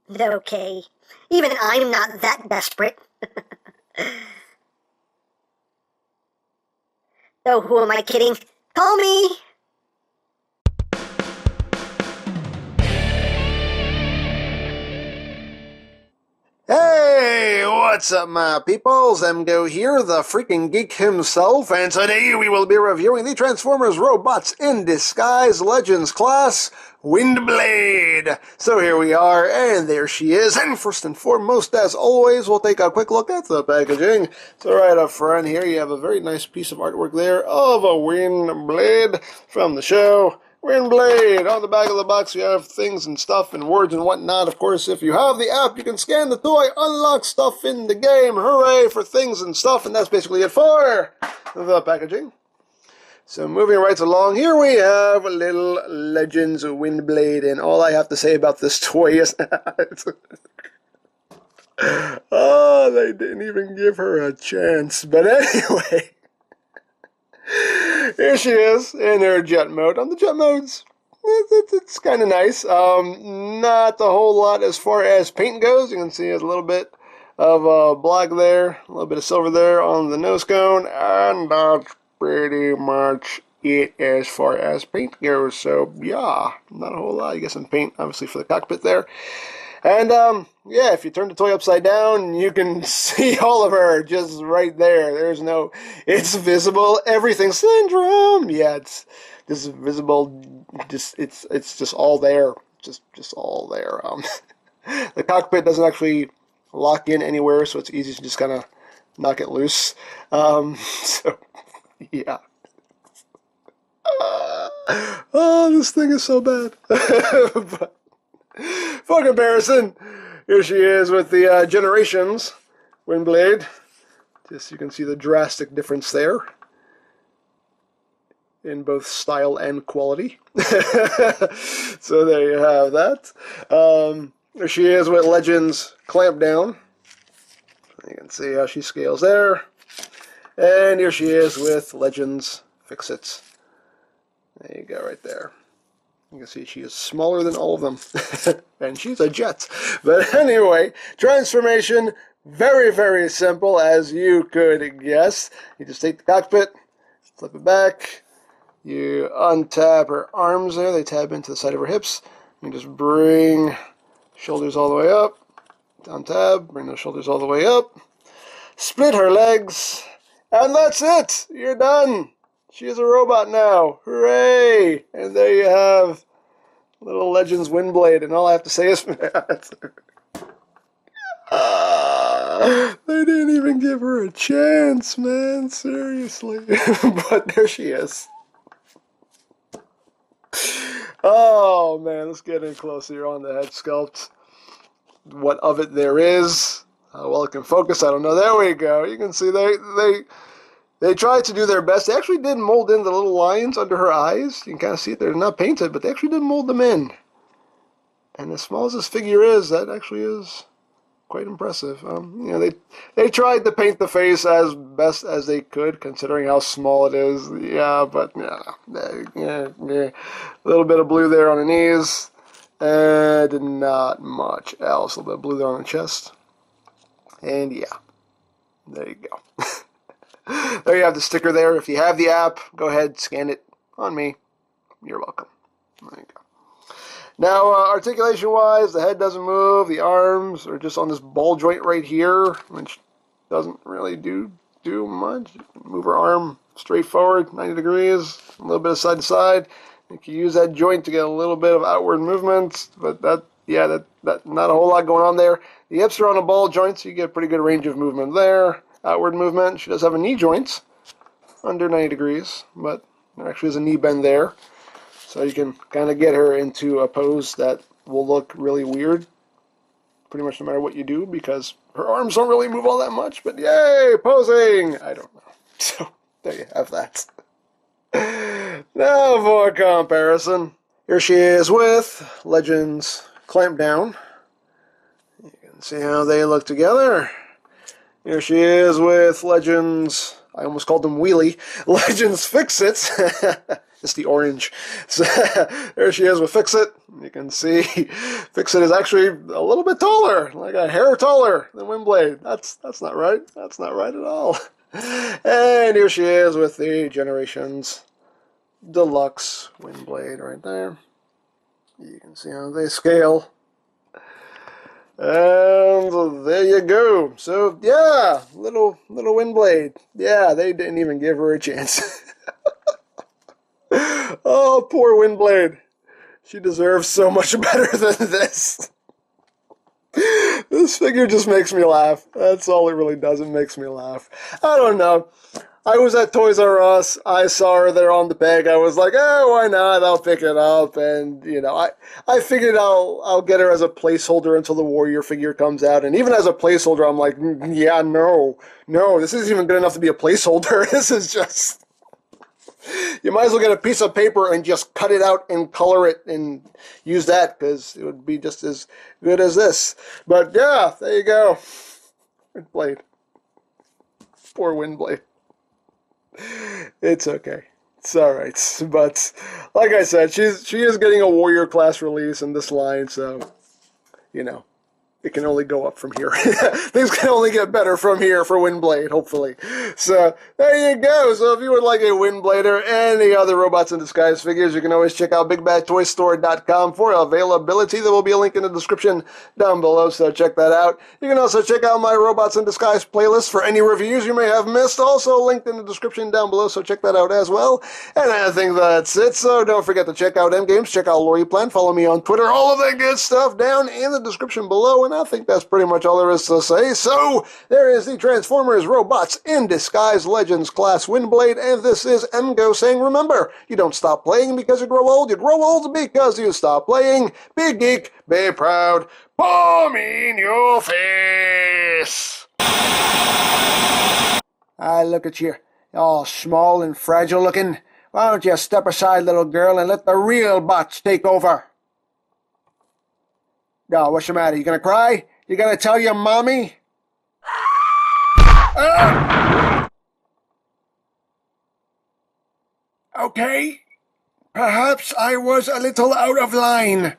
Okay. Even I'm not that desperate. Oh, who am I kidding? Call me! Hey, what's up, my peoples? EmGo here, the freaking geek himself, and today we will be reviewing the Transformers Robots in Disguise Legends class, WINDBLADE. So here we are, and there she is, and first and foremost, as always, we'll take a quick look at the packaging. So right up front here, you have a very nice piece of artwork there of a WINDBLADE from the show. WINDBLADE. On the back of the box, you have things and stuff and words and whatnot. Of course, if you have the app, you can scan the toy, unlock stuff in the game. Hooray for things and stuff, and that's basically it for the packaging. So moving right along, here we have a little Legends WINDBLADE, and all I have to say about this toy is... oh, they didn't even give her a chance. But anyway... here she is in her jet mode. On the jet modes, it's kind of nice. Not a whole lot as far as paint goes. You can see there's a little bit of black there, a little bit of silver there on the nose cone, and that's pretty much it as far as paint goes. So yeah, not a whole lot. You get some paint, obviously, for the cockpit there. And, yeah, if you turn the toy upside down, you can see all of her just right there. There's no, it's visible, everything syndrome. Yeah, it's just visible, just, it's just all there. Just all there. The cockpit doesn't actually lock in anywhere, so it's easy to just kind of knock it loose. So, yeah. Oh, this thing is so bad. But, for comparison, here she is with the Generations WINDBLADE. Just you can see the drastic difference there in both style and quality. So there you have that. Here she is with Legends Clampdown. You can see how she scales there. And here she is with Legends Fix-Its. There you go, right there. You can see she is smaller than all of them. And she's a jet. But anyway, transformation, very, very simple, as you could guess. You just take the cockpit, flip it back. You untap her arms there. They tab into the side of her hips. You just bring shoulders all the way up. Untab, bring those shoulders all the way up. Split her legs. And that's it. You're done. She is a robot now. Hooray! And there you have little Legends WINDBLADE, and all I have to say is they didn't even give her a chance, man. Seriously. But there she is. Oh, man. Let's get in closer on the head sculpt. What of it there is. Well, it can focus. I don't know. There we go. You can see they tried to do their best. They actually did mold in the little lines under her eyes. You can kind of see it. They're not painted, but they actually did mold them in. And as small as this figure is, that actually is quite impressive. You know, they tried to paint the face as best as they could, considering how small it is. Yeah, but yeah. A little bit of blue there on the knees, and not much else. A little bit of blue there on the chest, and yeah, there you go. There you have the sticker there. If you have the app, go ahead, scan it on me. You're welcome. There you go. Now, articulation-wise, the head doesn't move. The arms are just on this ball joint right here, which doesn't really do much. Move her arm straight forward, 90 degrees, a little bit of side to side. You can use that joint to get a little bit of outward movement, but that not a whole lot going on there. The hips are on a ball joint, so you get a pretty good range of movement there. Outward movement. She does have a knee joint under 90 degrees, but there actually is a knee bend there. So you can kind of get her into a pose that will look really weird pretty much no matter what you do, because her arms don't really move all that much, but yay, posing! I don't know. So there you have that. Now for comparison. Here she is with Legends Clampdown. You can see how they look together. Here she is with Legends, I almost called them Wheelie, Legends Fix-Its. It's the orange. So there she is with Fix-It. You can see Fix-It is actually a little bit taller, like a hair taller than WINDBLADE. That's not right. That's not right at all. And here she is with the Generations Deluxe WINDBLADE right there. You can see how they scale. And there you go. So yeah, little WINDBLADE. Yeah, they didn't even give her a chance. Oh, poor WINDBLADE. She deserves so much better than this. This figure just makes me laugh. That's all it really does. It makes me laugh. I don't know. I was at Toys R Us. I saw her there on the peg. I was like, oh, why not? I'll pick it up. And, you know, I figured I'll get her as a placeholder until the Warrior figure comes out. And even as a placeholder, I'm like, yeah, no, this isn't even good enough to be a placeholder. This is just... You might as well get a piece of paper and just cut it out and color it and use that, because it would be just as good as this. But yeah, there you go. WINDBLADE. Poor WINDBLADE. It's okay. It's alright. But like I said, she is getting a Warrior class release in this line, so you know. It can only go up from here. Things can only get better from here for WINDBLADE, hopefully. So, there you go. So, if you would like a WINDBLADE or any other Robots in Disguise figures, you can always check out BigBadToyStore.com for availability. There will be a link in the description down below, so check that out. You can also check out my Robots in Disguise playlist for any reviews you may have missed. Also linked in the description down below, so check that out as well. And I think that's it. So, don't forget to check out EmGo's, check out LoriPlan, follow me on Twitter, all of that good stuff down in the description below. And I think that's pretty much all there is to say. So, there is the Transformers Robots in Disguise Legends class WINDBLADE, and this is EmGo saying, remember, you don't stop playing because you grow old because you stop playing. Be geek, be proud, bomb in your face. Look at you, all small and fragile looking. Why don't you step aside, little girl, and let the real bots take over? No, what's the matter? You gonna cry? You gonna tell your mommy? Okay. Perhaps I was a little out of line.